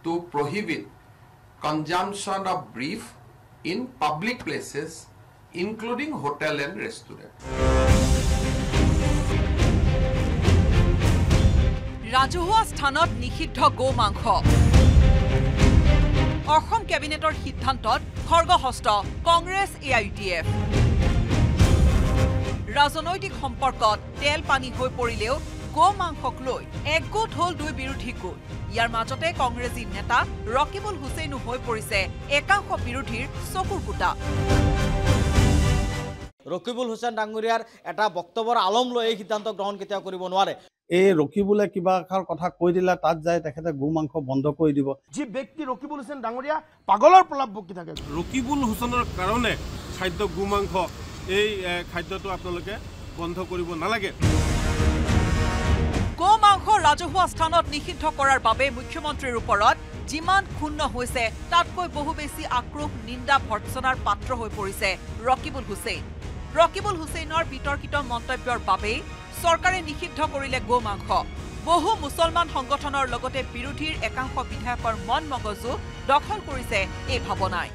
to prohibit consumption of beef in public places, including hotel and restaurant. ৰাজহুৱা স্থানত নিষিদ্ধ গো মাংস অসম কেবিনেটৰ সিদ্ধান্তত খৰ্গহস্ত কংগ্ৰেছ AIUDF ৰাজনৈতিক সম্পৰ্কত তেল পানী হৈ পৰিলেও গো মাংসক লৈ একগোট হল দুই বিৰোধী গোট ইয়াৰ মাজতে কংগ্ৰেছী নেতা ৰকিবুল হুছেইনো হৈ পৰিছে একাংশ বিৰোধীৰ চকুৰ কুটা ৰকিবুল হুছেইন ডাঙৰীয়াৰ এটা বক্তব্যৰ আলম লৈ এই সিদ্ধান্ত গ্ৰহণ কেতিয়া কৰিব নোৱাৰে এই ৰকিবুলে কিবা এষাৰ কথা কৈ দিলে তাত যায় তেখেতে গো মাংস বন্ধ কৰি দিব যি ব্যক্তি ৰকিবুল হুছেইন ডাঙৰীয়া পাগলৰ প্ৰলাপ বকি থাকে ৰকিবুল হুছেইনৰ কাৰণে খাদ্য গো মাংস এই খাদ্যটো আপোনালোকে বন্ধ কৰিব নালাগে গো মাংস ৰাজহুৱা স্থানত নিষিদ্ধ কৰাৰ বাবে মুখ্যমন্ত্ৰীৰ ওপৰত যিমান ক্ষুণ্ণ হৈছে তাতকৈ বহু বেছি আক্ৰোশ নিন্দা ভৰ্ৎসনাৰ পাত্ৰ হৈ পৰিছে ৰকিবুল হুছেইন ৰকিবুল হুছেইনৰ বিতৰ্কিত মন্তব্যৰ বাবে চৰকাৰে নিষিদ্ধ কৰিলে গো মাংস বহু মুছলমান সংগঠনৰ লগতে বিৰোধীৰ একাংশ বিধায়কৰ মন মগজু দখল কৰিছে এই ভাৱনাই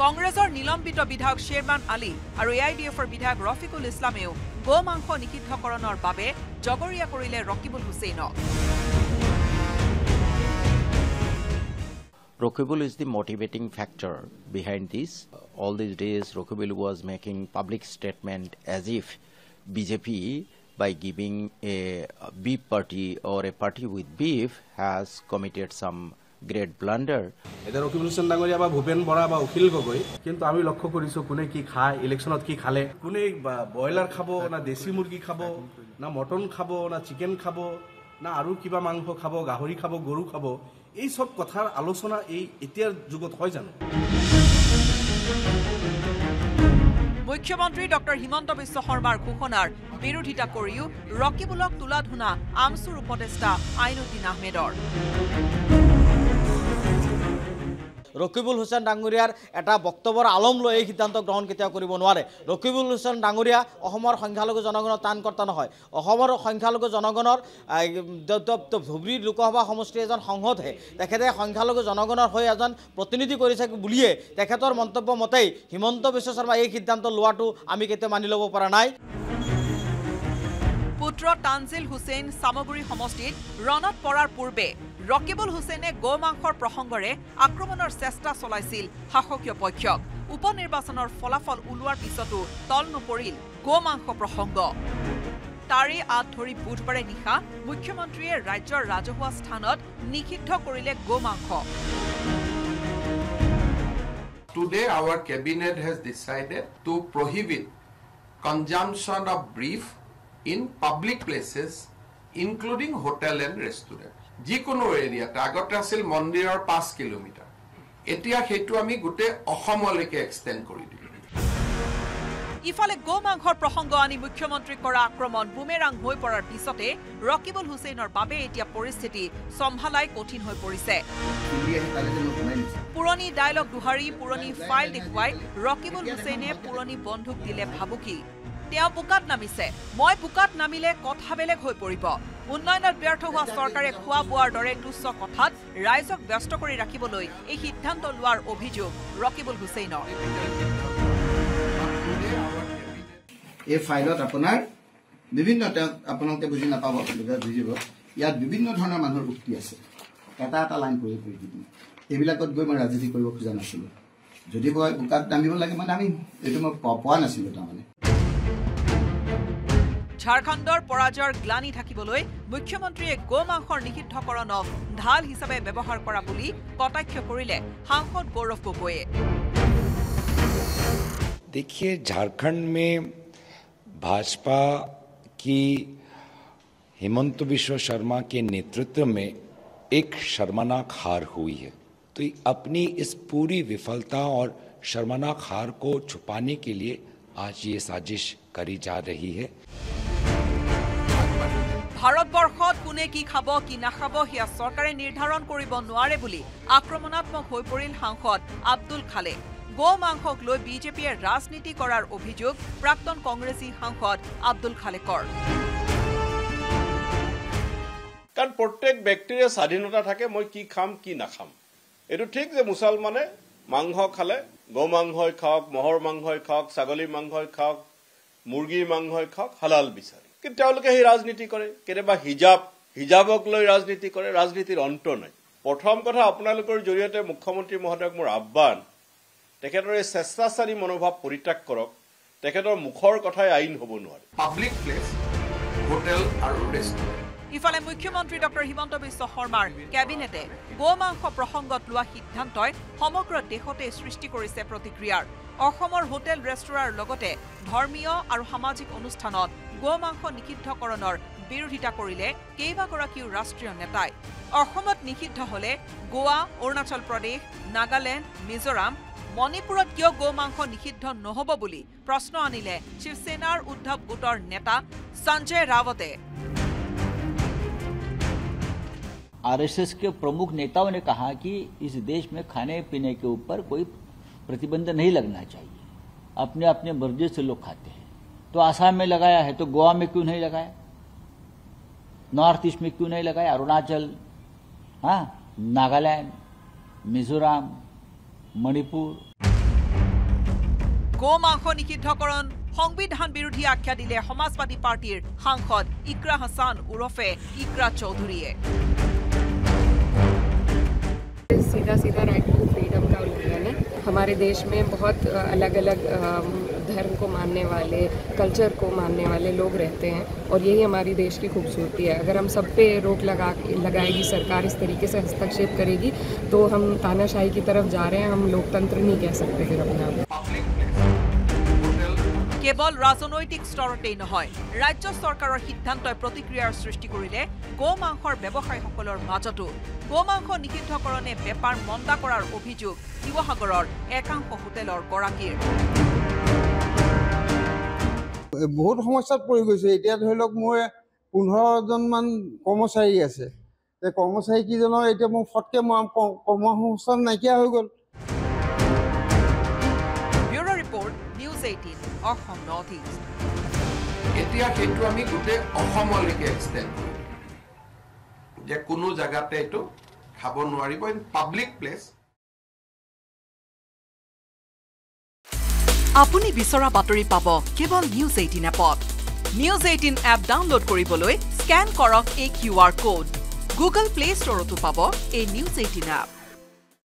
কংগ্ৰেছৰ নিলম্বিত বিধায়ক শ্বেৰমান আলী আৰু AIUDFৰ বিধায়ক ৰফিকুল ইছলামেও গো মাংস নিষিদ্ধকৰণৰ বাবে জগৰীয়া কৰিলে ৰকিবুল হুছেইনক Rokibul is the motivating factor behind this. All these days, Rokibul was making public statement as if BJP, by giving a beef party or a party with beef, has committed some great blunder. Either Rokibul Hussain Dangoria ba Bhupen Bora ba Ukhil Gogoi, kintu ami lokkho korisu kune ki khaয় electionot ki khale kune boiler khabo na desi murgi khabo na mutton khabo na chicken khabo na aru kiba mangkho khabo gahori khabo goru khabo এই সব কথার আলোচনা এই এতিয়ার যুগত হয় জানো মুখ্যমন্ত্রী doctor Himanta Biswa শর্মার ঘোষণার বিরোধিতা করিও রকিবুলক তুলাধুনা আমসুর উপদেষ্টা আইনুদ্দিন আহমেদর ৰকিবুল হুছেইন ডাঙৰীয়াৰ এটা বক্তব্যৰ আলম লৈ এই সিদ্ধান্ত গ্ৰহণ কেতিয়া কৰিব নোৱাৰে ৰকিবুল হুছেইন ডাঙৰীয়া অসমৰ সংখ্যালঘু জনগণৰ টানকৰ্তা নহয় অসমৰ সংখ্যালঘু জনগণৰ ধুবুৰী লোকসভা সমষ্টিৰ এজন সংসদহে তেখেতে সংখ্যালঘু জনগণৰ হৈ এজন প্ৰতিনিধি কৰিছে বুলিয়ে তেখেতৰ মন্তব্য মতেই হিমন্ত বিশ্ব শৰ্মা এই সিদ্ধান্ত লোৱাটো আমি কেতিয়া মানি ল'ব পৰা নাই পুত্ৰ তানজিল হুছেইন সামগুৰি সমষ্টিত ৰণত পৰাৰ পূৰ্বে ৰকিবুল হুছেইনে গো মাংসৰ প্ৰসংগৰে আক্ৰমণৰ চেষ্টা চলাইছিল শাসকীয় পক্ষক উপনিৰ্বাচনৰ ফলাফল ওলোৱাৰ পিছতো তল নপৰিল গো মাংস প্ৰসংগ তাৰে আত ধৰি বুধবাৰে নিশা মুখ্যমন্ত্ৰীয়ে ৰাজ্যৰ ৰাজহুৱা স্থানত নিষিদ্ধ কৰিলে গো মাংস Today our cabinet has decided to prohibit consumption of beef in public places, including hotel and restaurant. যিকোনো এৰিয়াত আগতে আছিল মন্দিৰৰ 5 কিলোমিটাৰ এতিয়া হেতু আমি গুটে অসমলৈকে এক্সটেন্ড কৰি দিলো ইফালে গো মাংসৰ প্ৰসংগ আনি মুখ্যমন্ত্ৰী কৰা আক্ৰমণ বুমেৰাং হৈ পৰাৰ পিছতে ৰকিবুল হুছেইনৰ বাবে এতিয়া পৰিস্থিতি সম্ভালাই কঠিন হৈ পৰিছে পুৰণি ডায়লগ দুহাৰি পুৰণি ফাইল দেখুৱাই ৰকিবুল হুছেইনে পুৰণি বন্ধুক দিলে ভাবুকি তেওঁ বুকাত নামিছে মই বুকাত নামিলে কথা বেলেগ হৈ পৰিব উন্নয়নত ব্যৰ্থ হোৱা চৰকাৰে খোৱা বোৱাৰ দৰে তুচ্ছ কথাত ৰাইজক ব্যস্ত কৰি ৰাখিবলৈ এই সিদ্ধান্ত লোৱাৰ অভিযোগ ৰকিবুল হুছেইনৰ এই ফাইলত আপোনাৰ বিভিন্ন আপোনালোকে বুজি নাপাব বুজিব ইয়াত বিভিন্ন ধৰণৰ মানুহৰ উক্তি আছে এটা এটা লাইন কৰি দিম এইবিলাকত গৈ মই ৰাজনীতি কৰিব খোজা নাছিলোঁ যদি মই বুকাত নামিব লাগে মানে আমি এইটো মই পোৱা নাছিলোঁ তাৰমানে ঝাৰখণ্ডৰ পৰাজয়ৰ গ্লানি থাকিবলৈ মুখ্যমন্ত্ৰীয়ে গো মাংসৰ নিষিদ্ধকৰণক ঢাল হিচাপে ব্যৱহাৰ কৰা বুলি কটাক্ষ কৰিলে সাংসদ গৌৰৱ গগৈয়ে देखिए झारखंड में भाजपा की हिमंत बिश्व शर्मा के नेतृत्व में एक शर्मनाक हार हुई है तो अपनी इस पूरी विफलता और शर्मनाक हार को छुपाने के लिए आज ये साजिश करी जा रही है ভাৰতবৰ্ষত কোনে কি খাব কি নাখাব হিয়া চৰকাৰে নিৰ্ধাৰণ কৰিব নোৱাৰে বুলি আক্ৰমণাত্মক হৈ পৰিল সাংসদ আব্দুল খালে গো মাংসক লৈ বিজেপিয়ে ৰাজনীতি কৰাৰ অভিযোগ প্ৰাক্তন কংগ্ৰেছী সাংসদ আব্দুল খালেকৰ কাৰণ প্ৰত্যেক ব্যক্তিৰে স্বাধীনতা থাকে মই কি খাম কি নাখাম এইটো ঠিক যে মুছলমানে মাংস খালে গো মাংসই খাওক মহৰ মাংসই খাওক ছাগলী মাংসই খাওক মুৰ্গীৰ মাংসই খাওক হালাল বিচাৰে কিন্তু তেওঁলোকে সেই ৰাজনীতি কৰে কেতিয়াবা হিজাবক লৈ ৰাজনীতি কৰে ৰাজনীতিৰ অন্ত নাই প্ৰথম কথা আপোনালোকৰ জৰিয়তে মুখ্যমন্ত্ৰী মহোদয়ক মোৰ আহ্বান তেখেতৰ এই স্বেচ্ছাচাৰী মনোভাৱ পৰিত্যাগ কৰক তেখেতৰ মুখৰ কথাই আইন হ'ব নোৱাৰে পাব্লিক প্লেস হোটেল আৰু ৰেষ্টুৰেণ্ট ইফালে মুখ্যমন্ত্ৰী ডক্টৰ হিমন্ত বিশ্ব শৰ্মাৰ কেবিনেটে গো মাংস প্ৰসংগত লোৱা সিদ্ধান্তই সমগ্ৰ দেশতে সৃষ্টি কৰিছে প্ৰতিক্ৰিয়াৰ অসমৰ হোটেল ৰেষ্টুৰাৰ লগতে ধৰ্মীয় আৰু সামাজিক অনুষ্ঠানত গো মাংস নিষিদ্ধকৰণৰ বিৰোধিতা কৰিলে কেইবাগৰাকীও ৰাষ্ট্ৰীয় নেতাই অসমত নিষিদ্ধ হলে গোৱা অৰুণাচল প্ৰদেশ নাগালেণ্ড মিজোৰাম মণিপুৰত কিয় গো মাংস নিষিদ্ধ নহব বুলি প্ৰশ্ন আনিলে শিৱসেনাৰ উদ্ধৱ গোটৰ নেতা সঞ্জয় ৰাৱতে आरएसएस के प्रमुख नेताओं ने कहा कि इस देश में खाने पीने के ऊपर कोई प्रतिबंध नहीं लगना चाहिए अपने अपने मर्जी से लोग खाते हैं तो आसाम में लगाया है तो गोवा में क्यों नहीं लगाया नॉर्थ ईस्ट में क्यों नहीं लगाया अरुणाचल हाँ नागालैंड मिजोराम मणिपुर गो मांस निषिद्धकरण সংবিধান বিৰোধী আখ্যা দিলে সমাজবাদী পাৰ্টিৰ সাংসদ ইকৰা হাসান উৰফে ইকৰা চৌধুৰীয়ে सीधा सीधा राइट टू फ्रीडम का उल्लंघन है हमारे देश में बहुत अलग अलग धर्म को मानने वाले कल्चर को मानने वाले लोग रहते हैं और यही हमारी देश की खूबसूरती है अगर हम सब पे रोक लगाएगी सरकार इस तरीके से हस्तक्षेप करेगी तो हम तानाशाही की तरफ जा रहे हैं हम लोकतंत्र नहीं कह सकते फिर अपना केवल राजनैतिक स्तरतेই নহয় ৰাজ্য চৰকাৰৰ সিদ্ধান্তই প্ৰতিক্ৰিয়াৰ সৃষ্টি কৰিলে গো মাংসৰ ব্যৱসায়ীসকলৰ মাজতো গো মাংস নিষিদ্ধকৰণে বেপাৰ মন্দা কৰাৰ অভিযোগ শিৱসাগৰৰ একাংশ হোটেলৰ গৰাকীৰ বহুত সমস্যাত পৰি গৈছে এতিয়া ধৰি লওক মোৰ 15 জন মান কৰ্মচাৰী আছে তে কৰ্মচাৰী কিজনৰ এতিয়া মোৰ ফটকে কৰ্মসংস্থান নাইকিয়া হৈ গ'ল bureau report news 18 Assam north east এতিয়া সেইটো আমি গোটেই অসমলৈকে এক্সটেণ্ড কৰিম যে কোনো জায়গাতে এইটো খাব নোৱাৰিব ইন পাব্লিক প্লেস আপুনি বিচৰা বাতৰি পাব কেৱল নিউজ 18 এপত নিউজ 18 এপ ডাউনলোড কৰিবলৈ স্ক্যান কৰক এই QR কোড গুগল প্লে ষ্টৰতো পাব এই নিউজ 18 এপ